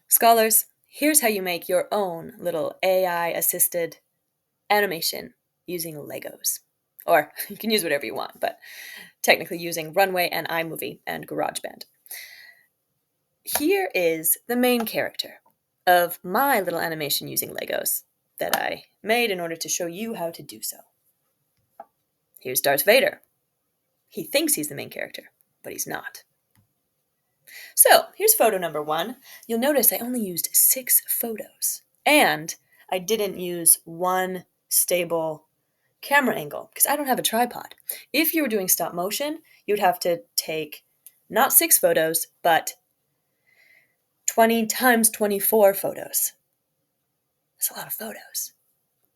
Scholars, here's how you make your own little AI-assisted animation using Legos. Or you can use whatever you want, but technically using Runway and iMovie and GarageBand. Here is the main character of my little animation using Legos that I made in order to show you how to do so. Here's Darth Vader. He thinks he's the main character, but he's not. So here's photo number 1. You'll notice I only used 6 photos, and I didn't use one stable camera angle because I don't have a tripod. If you were doing stop motion, you'd have to take not 6 photos, but 20 times 24 photos. That's a lot of photos.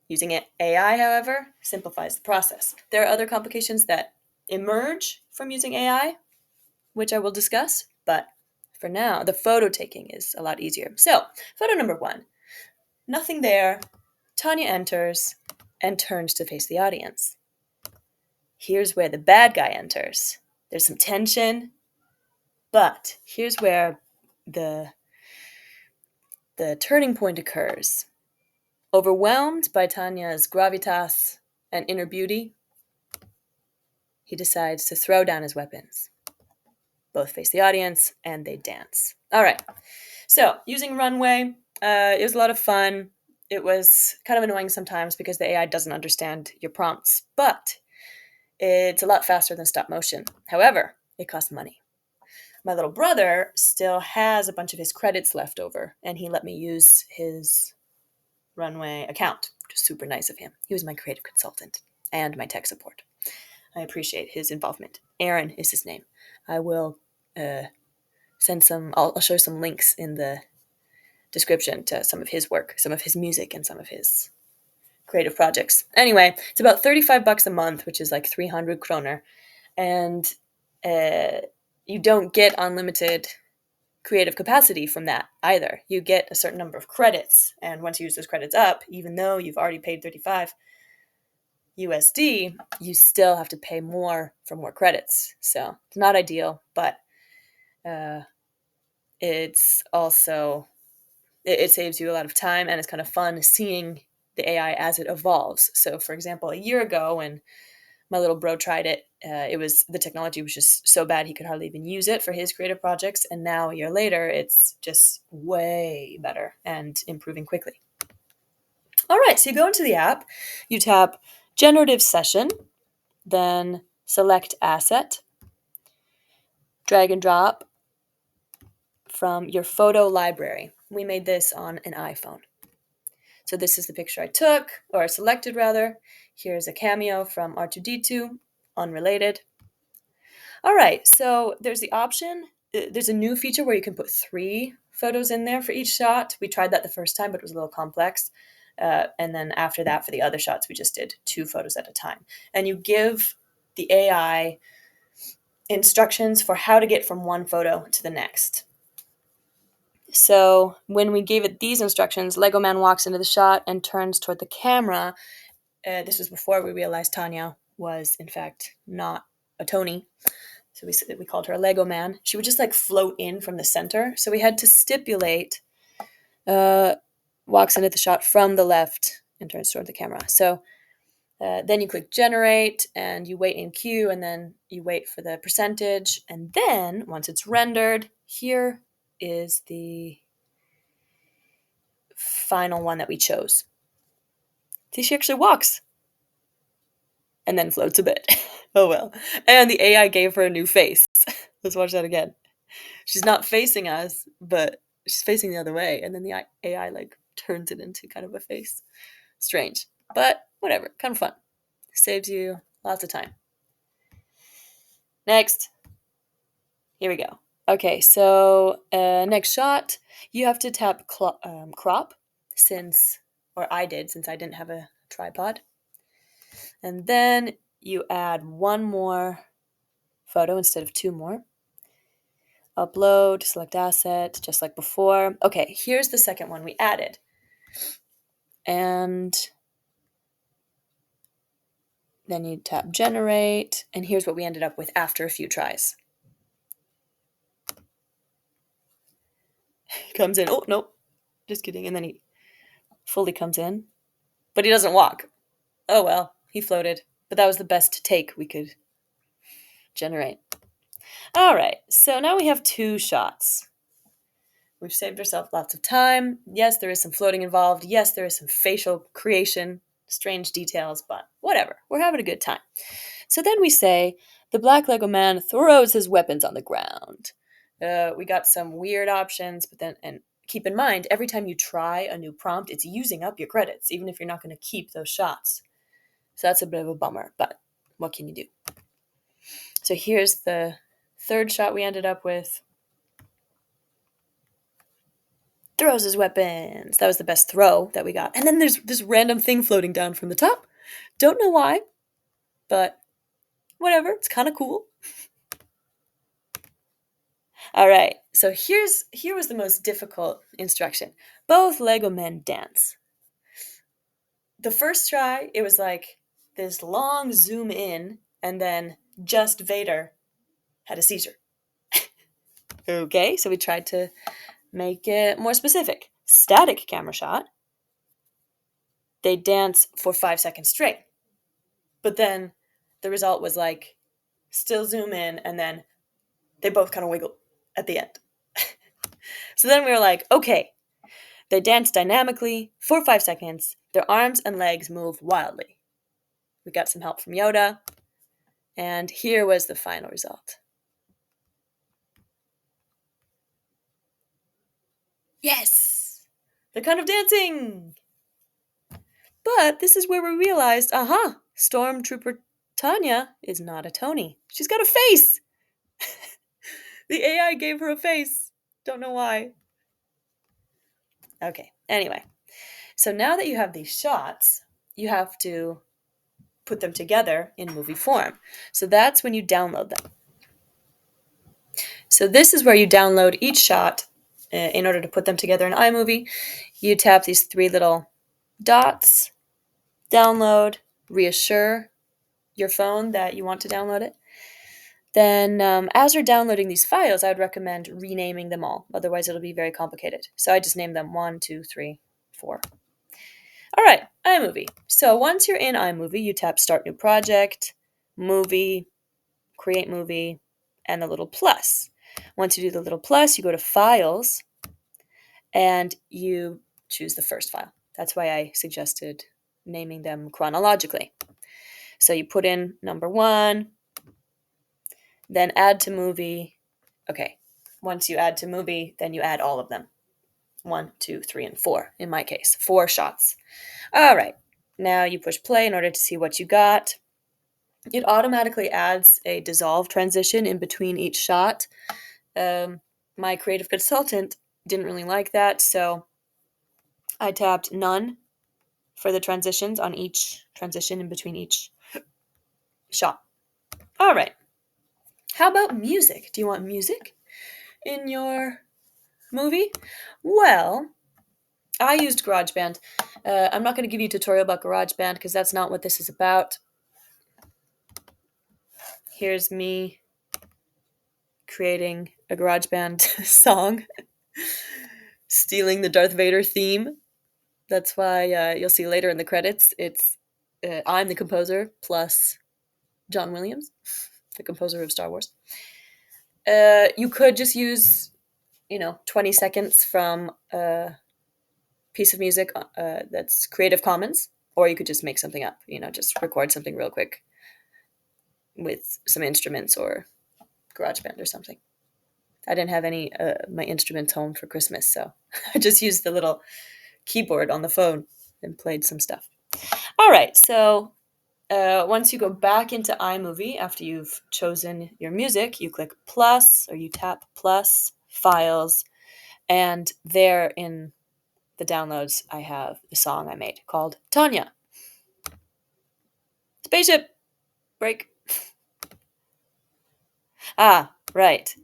Using AI, however, simplifies the process. There are other complications that emerge from using AI, which I will discuss, but for now, the photo taking is a lot easier. So, photo number 1. Nothing there. Tanya enters and turns to face the audience. Here's where the bad guy enters. There's some tension, but here's where the turning point occurs. Overwhelmed by Tanya's gravitas and inner beauty, he decides to throw down his weapons. Both face the audience and they dance. All right. So using Runway, it was a lot of fun. It was kind of annoying sometimes because the AI doesn't understand your prompts, but it's a lot faster than stop motion. However, it costs money. My little brother still has a bunch of his credits left over, and he let me use his Runway account, which was super nice of him. He was my creative consultant and my tech support. I appreciate his involvement. Aaron is his name. I will send some, I'll show some links in the description to some of his work, some of his music, and some of his creative projects. Anyway, it's about $35 a month, which is like 300 kroner. And you don't get unlimited creative capacity from that either. You get a certain number of credits. And once you use those credits up, even though you've already paid 35 USD, you still have to pay more for more credits. So it's not ideal, but it's also, it saves you a lot of time, and it's kind of fun seeing the AI as it evolves. So for example, a year ago when my little bro tried it, the technology was just so bad he could hardly even use it for his creative projects. And now a year later, it's just way better and improving quickly. All right, so you go into the app, you tap Generative Session, then select Asset, drag and drop from your photo library. We made this on an iPhone. So this is the picture I took, or selected rather. Here's a cameo from R2-D2, unrelated. All right, so there's the option. There's a new feature where you can put 3 photos in there for each shot. We tried that the first time, but it was a little complex. And then after that, for the other shots, we just did 2 photos at a time. And you give the AI instructions for how to get from one photo to the next. So when we gave it these instructions, Lego Man walks into the shot and turns toward the camera. This was before we realized Tanya was, in fact, not a Tony. So we called her a Lego Man. She would just like float in from the center. So we had to stipulate, walks into the shot from the left and turns toward the camera. So then you click generate and you wait in queue, and then you wait for the percentage. And then once it's rendered, here is the final one that we chose. See, she actually walks and then floats a bit. Oh well. And the AI gave her a new face. Let's watch that again. She's not facing us, but she's facing the other way. And then the AI like turns it into kind of a face. Strange, but whatever, kind of fun. Saves you lots of time. Next. Here we go. Okay, so next shot, you have to tap crop or I did, since I didn't have a tripod. And then you add 1 more photo instead of 2 more. Upload, select asset, just like before. Okay, here's the second one we added. And then you tap generate, and here's what we ended up with after a few tries. comes in. Oh, nope. Just kidding. And then he fully comes in. But he doesn't walk. Oh, well. He floated. But that was the best take we could generate. All right. So now we have 2 shots. We've saved ourselves lots of time. Yes, there is some floating involved. Yes, there is some facial creation, strange details, but whatever. We're having a good time. So then we say, the black Lego man throws his weapons on the ground. We got some weird options, but then, and keep in mind, every time you try a new prompt, it's using up your credits, even if you're not going to keep those shots. So that's a bit of a bummer, but what can you do? So here's the 3rd shot we ended up with. Throws his weapons. That was the best throw that we got. And then there's this random thing floating down from the top. Don't know why, but whatever. It's kind of cool. All right. So here was the most difficult instruction. Both Lego men dance. The first try, it was like this long zoom in, and then just Vader had a seizure. Okay, so we tried to make it more specific. Static camera shot. They dance for 5 seconds straight. But then the result was like still zoom in, and then they both kind of wiggle at the end. So then we were like, okay, they dance dynamically for 5 seconds. Their arms and legs move wildly. We got some help from Yoda. And here was the final result. Yes! They're kind of dancing! But this is where we realized, Stormtrooper Tanya is not a Tony. She's got a face! The AI gave her a face. Don't know why. Okay, anyway. So now that you have these shots, you have to put them together in movie form. So that's when you download them. So this is where you download each shot in order to put them together in iMovie. You tap these 3 little dots, download, reassure your phone that you want to download it. Then as you're downloading these files, I would recommend renaming them all. Otherwise, it'll be very complicated. So I just named them 1, 2, 3, 4. All right, iMovie. So once you're in iMovie, you tap Start New Project, Movie, Create Movie, and the little plus. Once you do the little plus, you go to Files, and you choose the first file. That's why I suggested naming them chronologically. So you put in number 1, then add to movie. Okay, once you add to movie, then you add all of them. 1, 2, 3, and 4, in my case. 4 shots. All right, now you push play in order to see what you got. It automatically adds a dissolve transition in between each shot. My creative consultant didn't really like that, so I tapped none for the transitions on each transition in between each shot. All right. How about music? Do you want music in your movie? Well, I used GarageBand. I'm not going to give you a tutorial about GarageBand because that's not what this is about. Here's me creating a GarageBand song, stealing the Darth Vader theme. That's why you'll see later in the credits, it's I'm the composer plus John Williams, the composer of Star Wars. You could just use, 20 seconds from a piece of music that's Creative Commons, or you could just make something up, just record something real quick with some instruments or GarageBand or something. I didn't have any my instruments home for Christmas, so I just used the little keyboard on the phone and played some stuff. All right, so once you go back into iMovie after you've chosen your music, you click plus, or you tap plus, files, and there in the downloads, I have the song I made called Tanya. Spaceship! Break. Right.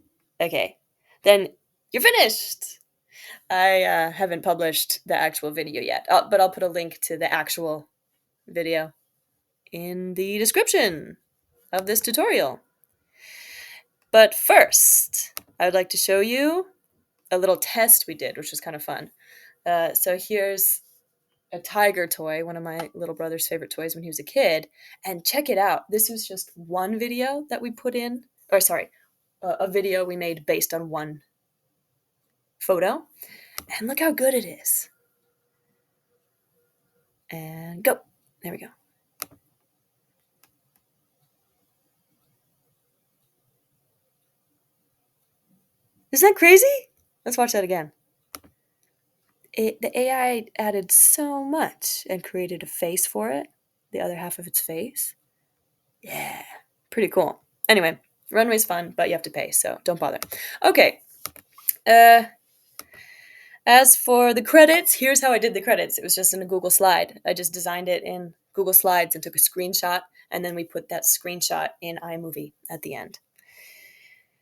Okay. Then you're finished! I haven't published the actual video yet, but I'll put a link to the actual video in the description of this tutorial. But first, I would like to show you a little test we did, which was kind of fun. So here's a tiger toy, one of my little brother's favorite toys when he was a kid. And check it out. This was just one video that we put in, or sorry, a video we made based on one photo. And look how good it is. And go. There we go. Isn't that crazy? Let's watch that again. The AI added so much and created a face for it, the other half of its face. Yeah, pretty cool. Anyway, Runway's fun, but you have to pay, so don't bother. Okay. As for the credits, here's how I did the credits. It was just in a Google slide. I just designed it in Google Slides and took a screenshot, and then we put that screenshot in iMovie at the end.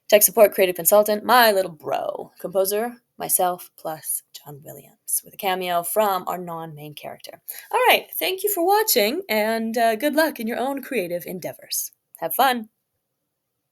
Tech support, creative consultant, my little bro. Composer, myself, plus John Williams, with a cameo from our non-main character. All right, thank you for watching, and good luck in your own creative endeavors. Have fun.